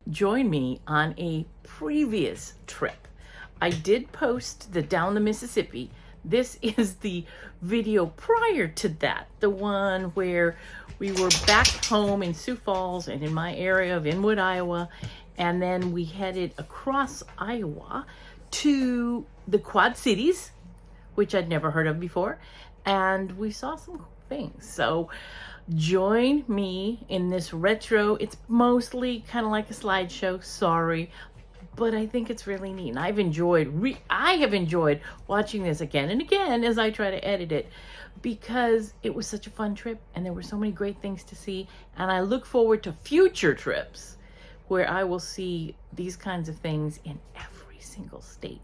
join me on a previous trip. I did post the Down the Mississippi. This is the video prior to that, the one where we were back home in Sioux Falls and in my area of Inwood, Iowa, and then we headed across Iowa to the Quad Cities, which I'd never heard of before, and we saw some cool things. So join me in this retro. It's mostly kind of like a slideshow, sorry, but I think it's really neat. And I have enjoyed watching this again and again as I try to edit it, because it was such a fun trip and there were so many great things to see. And I look forward to future trips where I will see these kinds of things in every single state,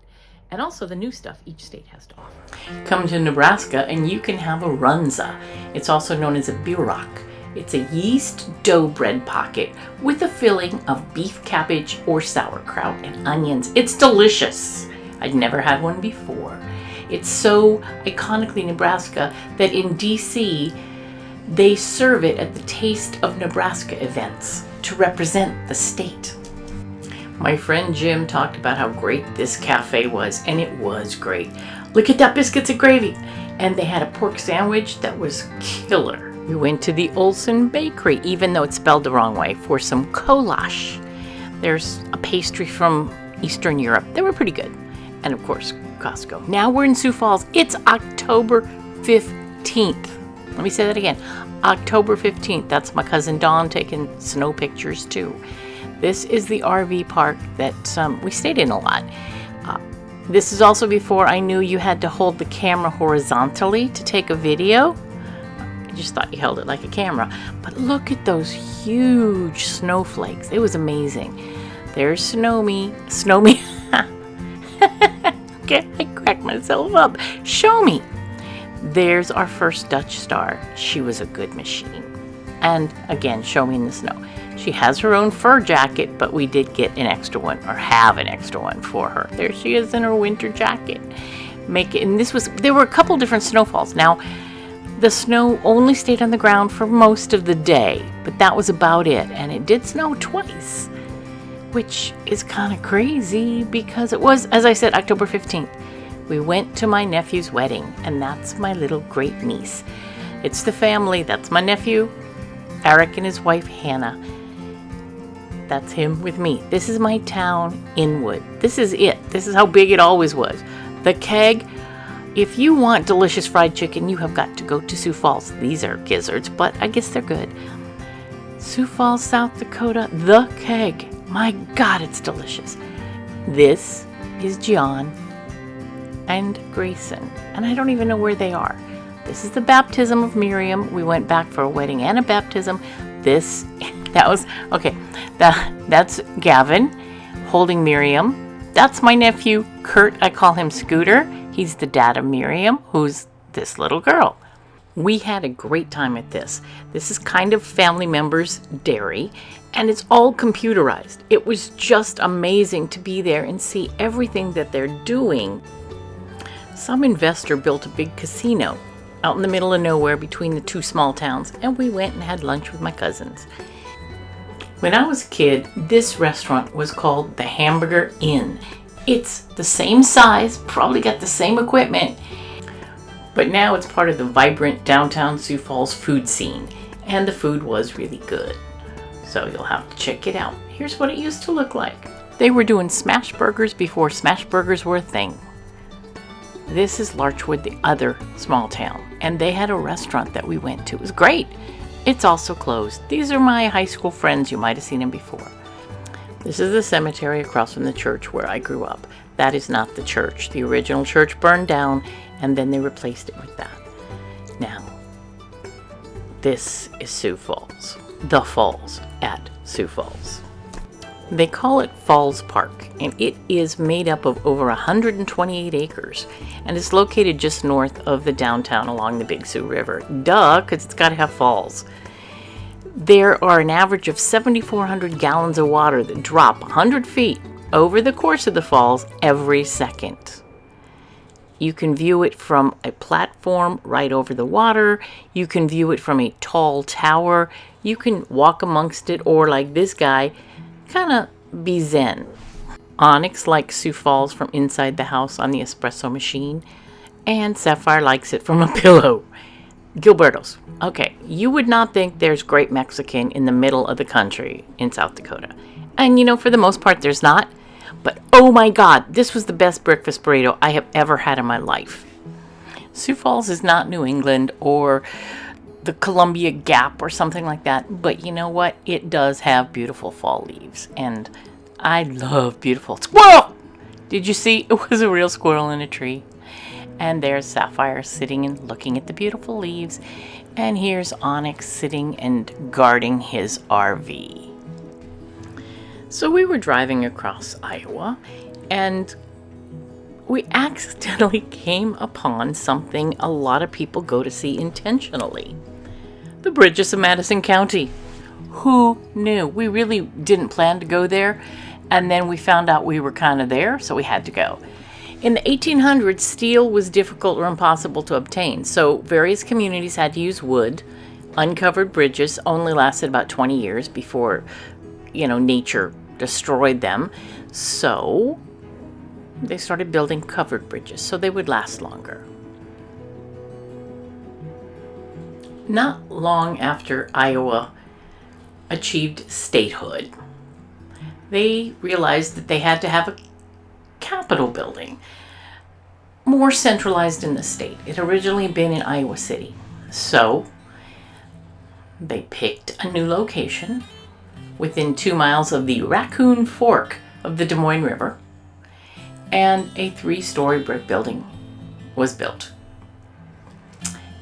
and also the new stuff each state has to offer. Come to Nebraska and you can have a runza. It's also known as a bierock. It's a yeast dough bread pocket with a filling of beef cabbage or sauerkraut and onions. It's delicious. I'd never had one before. It's so iconically Nebraska that in DC, they serve it at the Taste of Nebraska events to represent the state. My friend Jim talked about how great this cafe was, and it was great. Look at that biscuits and gravy. And they had a pork sandwich that was killer. We went to the Olson Bakery, even though it's spelled the wrong way, for some goulash. There's a pastry from Eastern Europe. They were pretty good. And of course, Costco. Now we're in Sioux Falls. It's October 15th. Let me say that again. October 15th. That's my cousin Dawn taking snow pictures too. This is the RV park that we stayed in a lot. This is also before I knew you had to hold the camera horizontally to take a video. I just thought you held it like a camera. But look at those huge snowflakes. It was amazing. There's Snow-Me. Snow-Me. Okay, I cracked myself up. Show me. There's our first Dutch star. She was a good machine. And again, show me in the snow. She has her own fur jacket, but we did get an extra one, or have an extra one for her. There she is in her winter jacket. There were a couple different snowfalls. Now, the snow only stayed on the ground for most of the day, but that was about it. And it did snow twice, which is kind of crazy because it was, as I said, October 15th. We went to my nephew's wedding, and that's my little great niece. It's the family. That's my nephew, Eric, and his wife, Hannah. That's him with me. This is my town, Inwood. This is it. This is how big it always was. The Keg. If you want delicious fried chicken, you have got to go to Sioux Falls. These are gizzards, but I guess they're good. Sioux Falls, South Dakota, The Keg. My God, it's delicious. This is John and Grayson, and I don't even know where they are. This is the baptism of Miriam. We went back for a wedding and a baptism. That's Gavin holding Miriam. That's my nephew, Kurt. I call him Scooter. He's the dad of Miriam, who's this little girl. We had a great time at this. This is kind of family members' dairy, and it's all computerized. It was just amazing to be there and see everything that they're doing. Some investor built a big casino out in the middle of nowhere between the two small towns, and we went and had lunch with my cousins. When I was a kid, this restaurant was called the Hamburger Inn. It's the same size, probably got the same equipment, but now it's part of the vibrant downtown Sioux Falls food scene, and the food was really good. So you'll have to check it out. Here's what it used to look like. They were doing smash burgers before smash burgers were a thing. This is Larchwood, the other small town, and they had a restaurant that we went to. It was great. It's also closed. These are my high school friends. You might have seen them before. This is the cemetery across from the church where I grew up. That is not the church. The original church burned down, and then they replaced it with that. Now, this is Sioux Falls. The Falls at Sioux Falls. They call it Falls Park, and it is made up of over 128 acres, and it's located just north of the downtown along the Big Sioux River. Duh, because it's got to have falls. There are an average of 7,400 gallons of water that drop 100 feet over the course of the falls every second. You can view it from a platform right over the water. You can view it from a tall tower. You can walk amongst it, or like this guy, kind of be zen. Onyx likes Sioux Falls from inside the house on the espresso machine, and Sapphire likes it from a pillow. Gilberto's. Okay, you would not think there's great Mexican in the middle of the country in South Dakota. And you know, for the most part, there's not. But oh my God, this was the best breakfast burrito I have ever had in my life. Sioux Falls is not New England or the Columbia Gap or something like that. But you know what? It does have beautiful fall leaves. And I love beautiful squirrel! Did you see? It was a real squirrel in a tree. And there's Sapphire sitting and looking at the beautiful leaves. And here's Onyx sitting and guarding his RV. So we were driving across Iowa, and we accidentally came upon something a lot of people go to see intentionally. The bridges of Madison County. Who knew? We really didn't plan to go there, and then we found out we were kind of there, so we had to go. In the 1800s, steel was difficult or impossible to obtain, so various communities had to use wood. Uncovered bridges only lasted about 20 years before, nature destroyed them. So they started building covered bridges so they would last longer. Not long after Iowa achieved statehood, they realized that they had to have a Capitol building, more centralized in the state. It had originally been in Iowa City. So they picked a new location within 2 miles of the Raccoon Fork of the Des Moines River, and a 3-story brick building was built.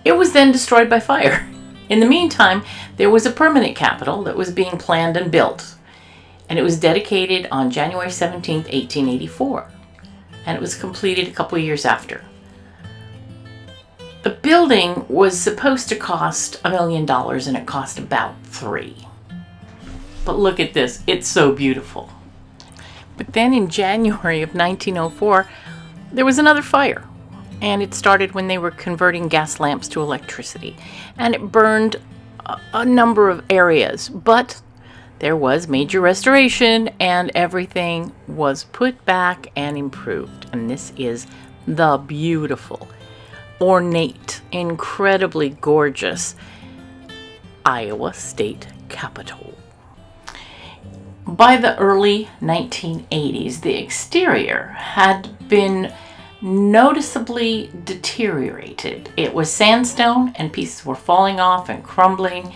It was then destroyed by fire. In the meantime, there was a permanent Capitol that was being planned and built, and it was dedicated on January 17, 1884, and it was completed a couple years after. The building was supposed to cost $1 million, and it cost about $3 million. But look at this, it's so beautiful. But then in January of 1904, there was another fire. And it started when they were converting gas lamps to electricity. And it burned a number of areas. But there was major restoration and everything was put back and improved. And this is the beautiful, ornate, incredibly gorgeous Iowa State Capitol. By the early 1980s, the exterior had been noticeably deteriorated. It was sandstone and pieces were falling off and crumbling,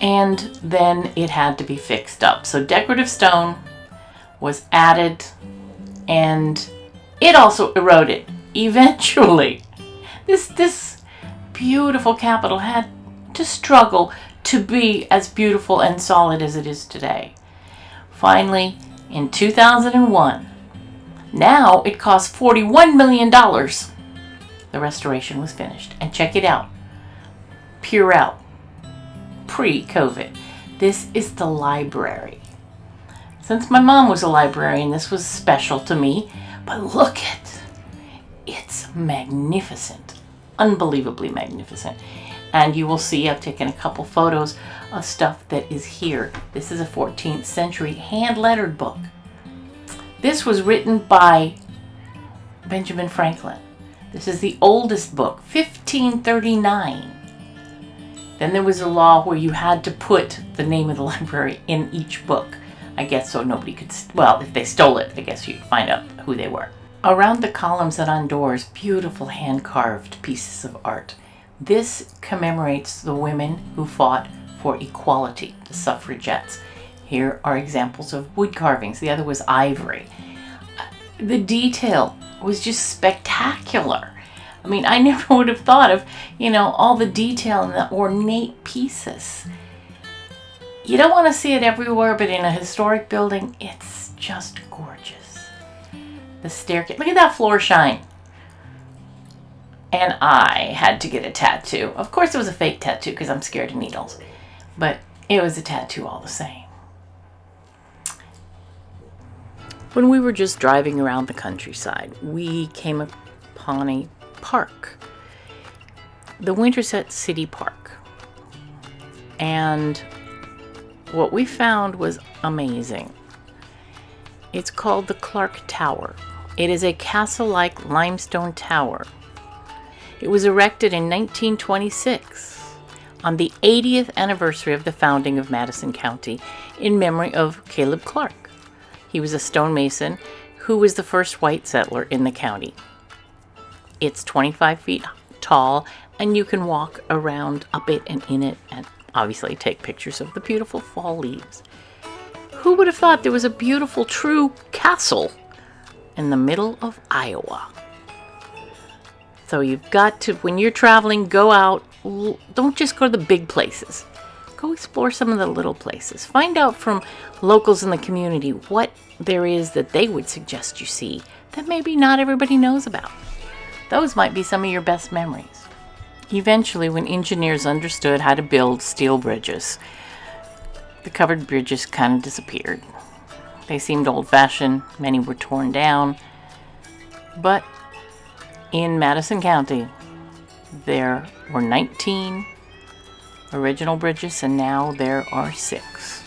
and then it had to be fixed up. So decorative stone was added, and it also eroded. Eventually, this beautiful Capitol had to struggle to be as beautiful and solid as it is today. Finally, in 2001, now it cost $41 million. The restoration was finished. And check it out. Pure out. Pre-COVID. This is the library. Since my mom was a librarian, this was special to me. But look at it. It's magnificent. Unbelievably magnificent. And you will see I've taken a couple photos of stuff that is here. This is a 14th century hand-lettered book. This was written by Benjamin Franklin. This is the oldest book, 1539. Then there was a law where you had to put the name of the library in each book. I guess so nobody could, if they stole it, I guess you'd find out who they were. Around the columns and on doors, beautiful hand-carved pieces of art. This commemorates the women who fought for equality, the suffragettes. Here are examples of wood carvings. The other was ivory. The detail was just spectacular. I mean, I never would have thought of, all the detail in the ornate pieces. You don't want to see it everywhere, but in a historic building, it's just gorgeous. The staircase, look at that floor shine. And I had to get a tattoo. Of course it was a fake tattoo because I'm scared of needles. But it was a tattoo all the same. When we were just driving around the countryside, we came upon a park. The Winterset City Park. And what we found was amazing. It's called the Clark Tower. It is a castle-like limestone tower. It was erected in 1926 on the 80th anniversary of the founding of Madison County in memory of Caleb Clark. He was a stonemason who was the first white settler in the county. It's 25 feet tall, and you can walk around up it and in it and obviously take pictures of the beautiful fall leaves. Who would have thought there was a beautiful, true castle in the middle of Iowa? So you've got to, when you're traveling, go out. Don't just go to the big places. Go explore some of the little places. Find out from locals in the community what there is that they would suggest you see that maybe not everybody knows about. Those might be some of your best memories. Eventually, when engineers understood how to build steel bridges, the covered bridges kind of disappeared. They seemed old-fashioned. Many were torn down. But in Madison County, there were 19 original bridges, and now there are 6.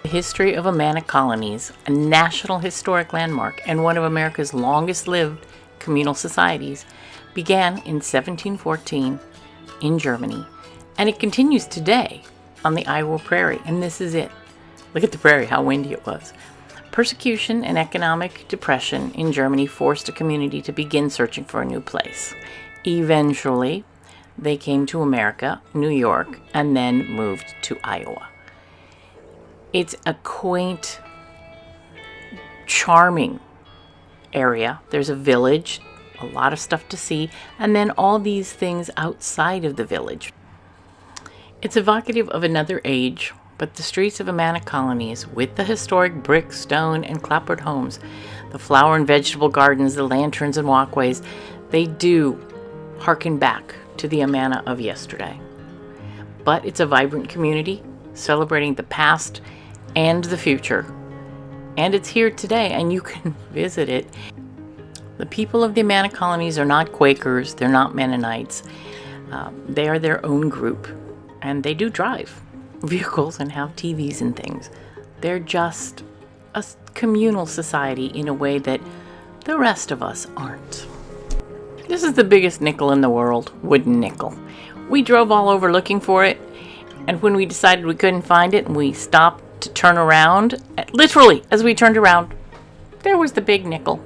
The history of Amana colonies, a National Historic Landmark and one of America's longest-lived communal societies, began in 1714 in Germany, and it continues today on the Iowa Prairie, and this is it. Look at the prairie, how windy it was. Persecution and economic depression in Germany forced a community to begin searching for a new place. Eventually, they came to America, New York, and then moved to Iowa. It's a quaint, charming area. There's a village, a lot of stuff to see, and then all these things outside of the village. It's evocative of another age, but the streets of Amana colonies, with the historic brick, stone, and clapboard homes, the flower and vegetable gardens, the lanterns and walkways, they do harken back to the Amana of yesterday. But it's a vibrant community, celebrating the past and the future. And it's here today, and you can visit it. The people of the Amana colonies are not Quakers, they're not Mennonites. They are their own group, and they do drive vehicles and have TVs and things. They're just a communal society in a way that the rest of us aren't. This is the biggest nickel in the world, wooden nickel. We drove all over looking for it, and when we decided we couldn't find it and we stopped to turn around, literally as we turned around, there was the big nickel.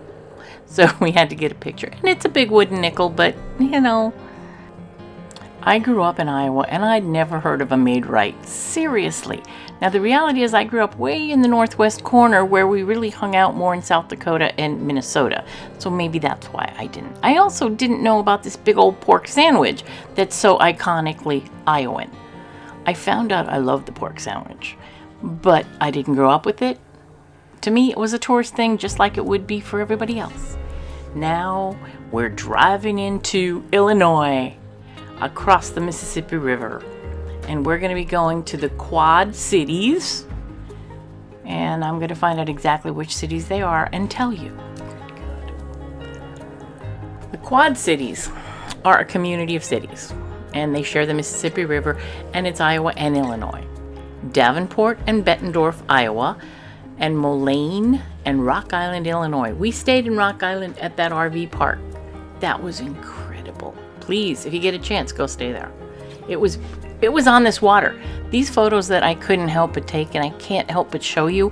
So we had to get a picture. And it's a big wooden nickel, but you know, I grew up in Iowa and I'd never heard of a made right. Seriously. Now the reality is I grew up way in the northwest corner where we really hung out more in South Dakota and Minnesota. So maybe that's why I didn't. I also didn't know about this big old pork sandwich that's so iconically Iowan. I found out I love the pork sandwich, but I didn't grow up with it. To me, it was a tourist thing just like it would be for everybody else. Now we're driving into Illinois across the Mississippi River, and we're going to be going to the Quad Cities, and I'm going to find out exactly which cities they are and tell you. The Quad Cities are a community of cities, and they share the Mississippi River, and it's Iowa and Illinois. Davenport and Bettendorf, Iowa, and Moline and Rock Island, Illinois. We stayed in Rock Island at that RV park. That was incredible. Please, if you get a chance, go stay there. It was on this water. These photos that I couldn't help but take and I can't help but show you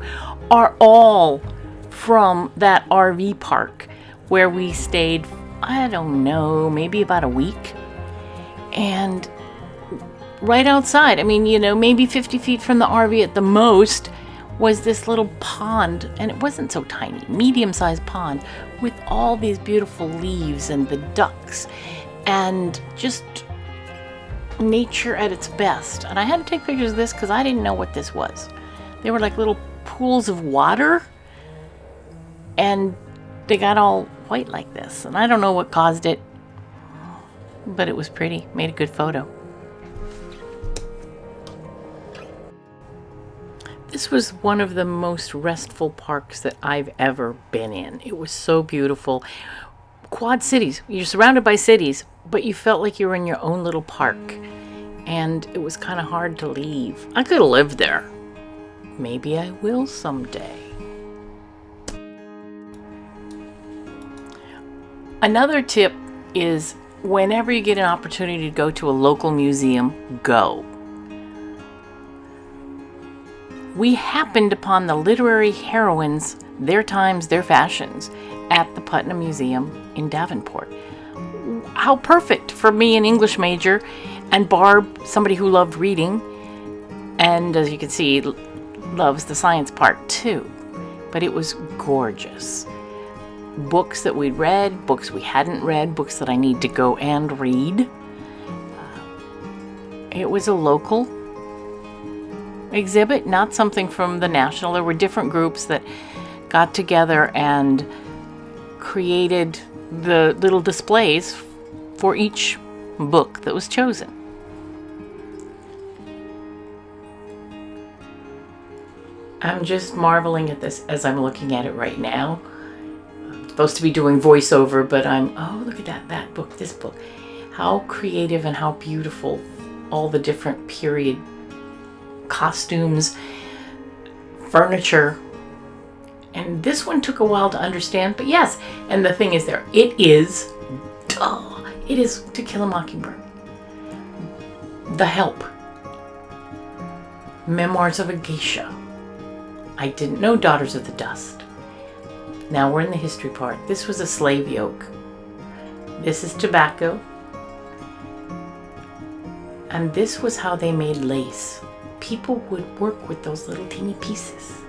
are all from that RV park where we stayed, I don't know, maybe about a week. And right outside, I mean, you know, maybe 50 feet from the RV at the most, was this little pond, and it wasn't so tiny, medium-sized pond with all these beautiful leaves and the ducks and just nature at its best. And I had to take pictures of this because I didn't know what this was. They were like little pools of water, and they got all white like this, and I don't know what caused it, but it was pretty. Made a good photo. This was one of the most restful parks that I've ever been in. It was so beautiful. Quad Cities, you're surrounded by cities, but you felt like you were in your own little park. And it was kind of hard to leave. I could have lived there. Maybe I will someday. Another tip is whenever you get an opportunity to go to a local museum, go. We happened upon the literary heroines, their times, their fashions, at the Putnam Museum in Davenport. How perfect for me, an English major, and Barb, somebody who loved reading, and as you can see, loves the science part too. But it was gorgeous. Books that we'd read, books we hadn't read, books that I need to go and read. It was a local exhibit, not something from the national. There were different groups that got together and created the little displays for each book that was chosen. I'm just marveling at this as I'm looking at it right now. I'm supposed to be doing voiceover, but oh, look at that book, this book. How creative and how beautiful all the different period costumes, furniture. And this one took a while to understand, but yes, and the thing is there, it is To Kill a Mockingbird, The Help, Memoirs of a Geisha. I didn't know Daughters of the Dust. Now we're in the history part. This was a slave yoke. This is tobacco. And this was how they made lace. People would work with those little teeny pieces.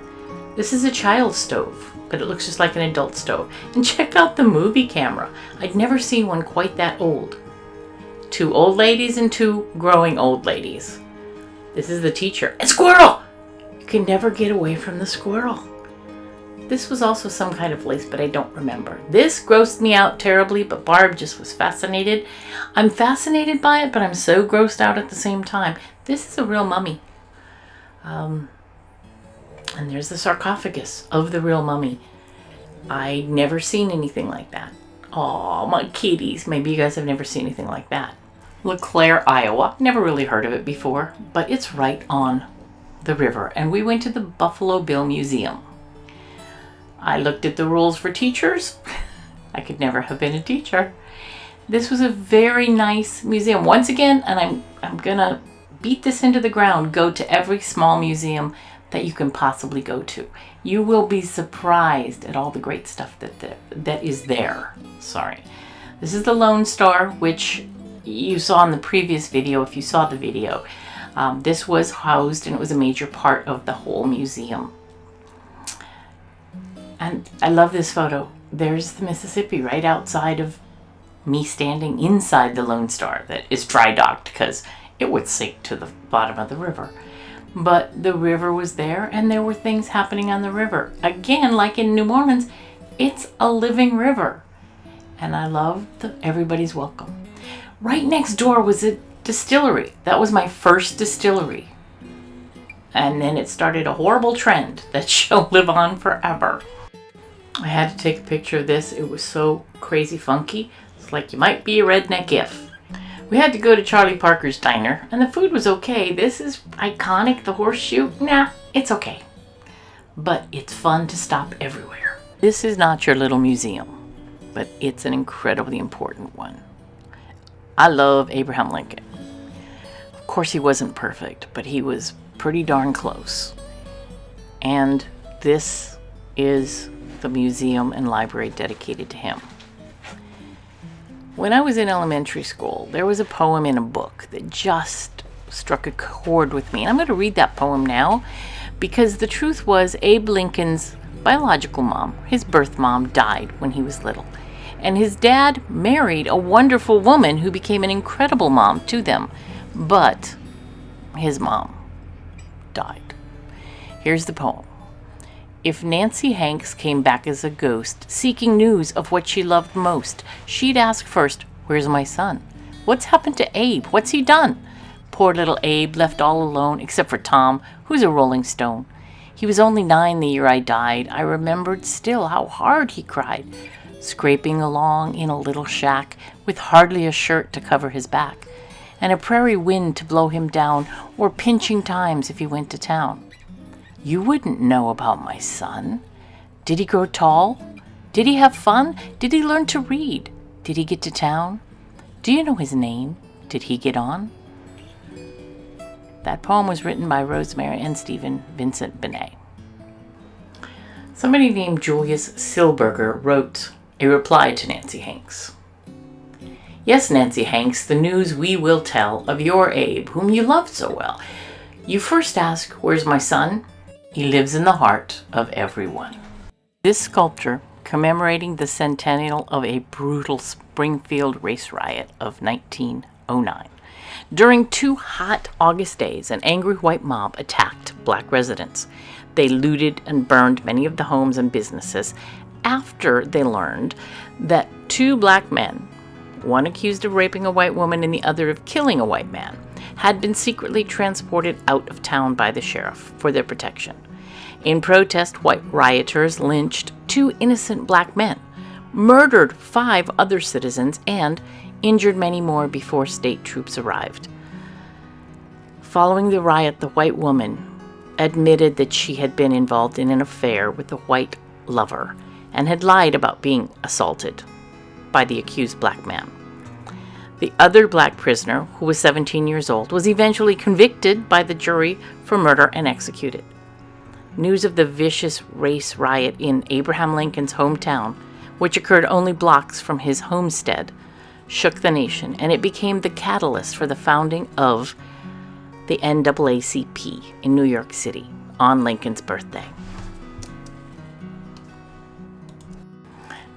This is a child stove, but it looks just like an adult stove. And check out the movie camera. I'd never seen one quite that old. 2 old ladies and 2 growing old ladies. This is the teacher. And squirrel! You can never get away from the squirrel. This was also some kind of lace, but I don't remember. This grossed me out terribly, but Barb just was fascinated. I'm fascinated by it, but I'm so grossed out at the same time. This is a real mummy. And there's the sarcophagus of the real mummy. I'd never seen anything like that. Oh, my kitties. Maybe you guys have never seen anything like that. LeClaire, Iowa. Never really heard of it before, but it's right on the river. And we went to the Buffalo Bill Museum. I looked at the rules for teachers. I could never have been a teacher. This was a very nice museum. Once again, and I'm gonna beat this into the ground, go to every small museum that you can possibly go to. You will be surprised at all the great stuff that is there. Sorry. This is the Lone Star, which you saw in the previous video, if you saw the video. This was housed, and it was a major part of the whole museum. And I love this photo. There's the Mississippi right outside of me, standing inside the Lone Star that is dry docked because it would sink to the bottom of the river. But the river was there, and there were things happening on the river. Again, like in New Orleans, it's a living river. And I love everybody's welcome. Right next door was a distillery. That was my first distillery. And then it started a horrible trend that shall live on forever. I had to take a picture of this. It was so crazy funky. It's like you might be a redneck if. We had to go to Charlie Parker's diner, and the food was okay. This is iconic, the horseshoe. Nah, it's okay. But it's fun to stop everywhere. This is not your little museum, but it's an incredibly important one. I love Abraham Lincoln. Of course, he wasn't perfect, but he was pretty darn close. And this is the museum and library dedicated to him. When I was in elementary school, there was a poem in a book that just struck a chord with me. And I'm going to read that poem now because the truth was Abe Lincoln's biological mom, his birth mom, died when he was little. And his dad married a wonderful woman who became an incredible mom to them. But his mom died. Here's the poem. If Nancy Hanks came back as a ghost, seeking news of what she loved most, she'd ask first, "Where's my son? What's happened to Abe? What's he done?" Poor little Abe, left all alone, except for Tom, who's a rolling stone. He was only 9 the year I died. I remembered still how hard he cried, scraping along in a little shack, with hardly a shirt to cover his back, and a prairie wind to blow him down, or pinching times if he went to town. You wouldn't know about my son. Did he grow tall? Did he have fun? Did he learn to read? Did he get to town? Do you know his name? Did he get on? That poem was written by Rosemary and Stephen Vincent Benet. Somebody named Julius Silberger wrote a reply to Nancy Hanks. Yes, Nancy Hanks, the news we will tell of your Abe, whom you loved so well. You first ask, where's my son? He lives in the heart of everyone. This sculpture, commemorating the centennial of a brutal Springfield race riot of 1909. During 2 hot August days, an angry white mob attacked black residents. They looted and burned many of the homes and businesses after they learned that 2 black men, one accused of raping a white woman and the other of killing a white man, had been secretly transported out of town by the sheriff for their protection. In protest, white rioters lynched 2 innocent black men, murdered 5 other citizens, and injured many more before state troops arrived. Following the riot, the white woman admitted that she had been involved in an affair with a white lover and had lied about being assaulted by the accused black man. The other black prisoner, who was 17 years old, was eventually convicted by the jury for murder and executed. News of the vicious race riot in Abraham Lincoln's hometown, which occurred only blocks from his homestead, shook the nation, and it became the catalyst for the founding of the NAACP in New York City on Lincoln's birthday.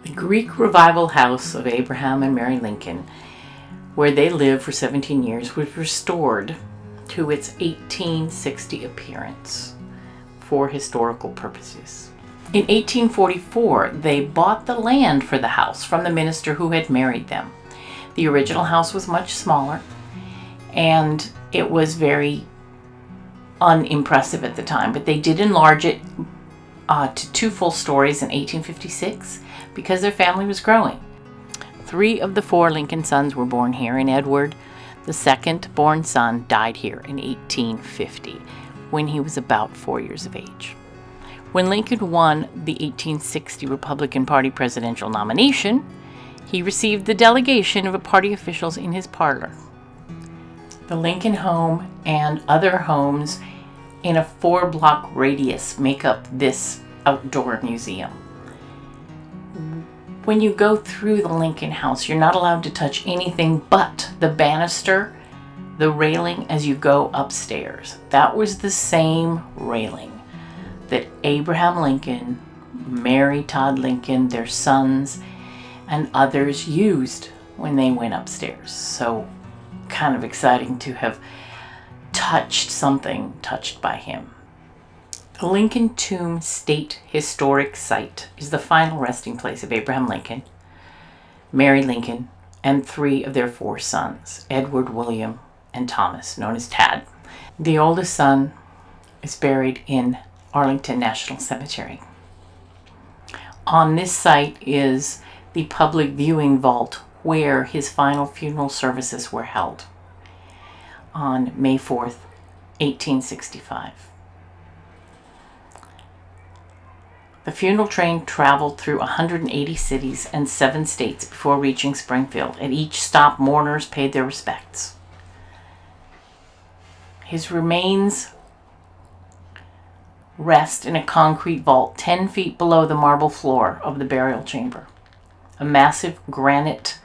The Greek Revival House of Abraham and Mary Lincoln, where they lived for 17 years, was restored to its 1860 appearance for historical purposes. In 1844, they bought the land for the house from the minister who had married them. The original house was much smaller, and it was very unimpressive at the time, but they did enlarge it to 2 full stories in 1856 because their family was growing. 3 of the 4 Lincoln sons were born here, and Edward, the second born son, died here in 1850 when he was about 4 years of age. When Lincoln won the 1860 Republican Party presidential nomination, he received the delegation of party officials in his parlor. The Lincoln home and other homes in a 4-block radius make up this outdoor museum. When you go through the Lincoln house, you're not allowed to touch anything but the banister, the railing as you go upstairs. That was the same railing that Abraham Lincoln, Mary Todd Lincoln, their sons, and others used when they went upstairs. So kind of exciting to have touched something touched by him. The Lincoln Tomb State Historic Site is the final resting place of Abraham Lincoln, Mary Lincoln, and 3 of their 4 sons, Edward, William, and Thomas, known as Tad. The oldest son is buried in Arlington National Cemetery. On this site is the public viewing vault where his final funeral services were held on May 4th, 1865. The funeral train traveled through 180 cities and 7 states before reaching Springfield. At each stop, mourners paid their respects. His remains rest in a concrete vault 10 feet below the marble floor of the burial chamber. A massive granite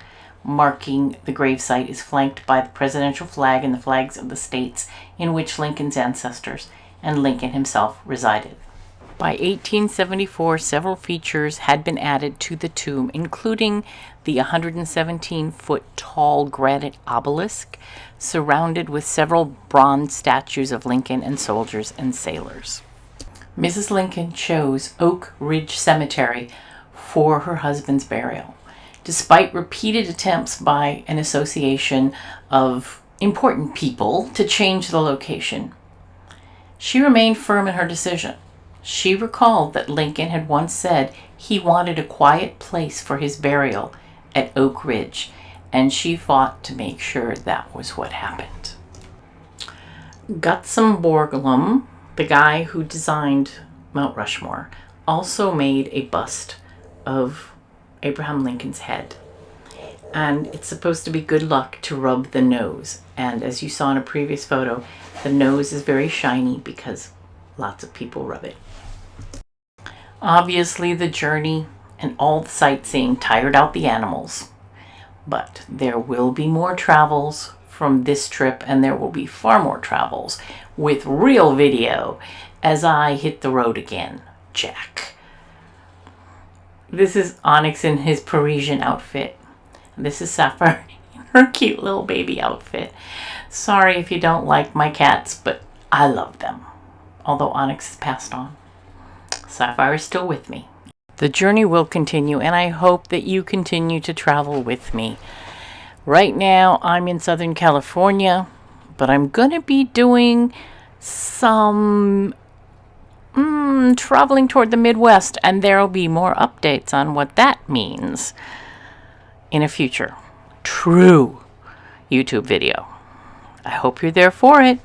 marking the gravesite is flanked by the presidential flag and the flags of the states in which Lincoln's ancestors and Lincoln himself resided. By 1874, several features had been added to the tomb, including the 117-foot tall granite obelisk surrounded with several bronze statues of Lincoln and soldiers and sailors. Mrs. Lincoln chose Oak Ridge Cemetery for her husband's burial, despite repeated attempts by an association of important people to change the location. She remained firm in her decision. She recalled that Lincoln had once said he wanted a quiet place for his burial at Oak Ridge, and she fought to make sure that was what happened. Gutzon Borglum, the guy who designed Mount Rushmore, also made a bust of Abraham Lincoln's head. and it's supposed to be good luck to rub the nose. And as you saw in a previous photo, the nose is very shiny because lots of people rub it. Obviously, the journey and all the sightseeing tired out the animals, but there will be more travels from this trip, and there will be far more travels with real video as I hit the road again. Jack. This is Onyx in his Parisian outfit. This is Sapphire in her cute little baby outfit. Sorry if you don't like my cats, but I love them. Although Onyx has passed on, Sapphire is still with me. The journey will continue, and I hope that you continue to travel with me. Right now, I'm in Southern California, but I'm going to be doing some traveling toward the Midwest, and there will be more updates on what that means in a future true YouTube video. I hope you're there for it.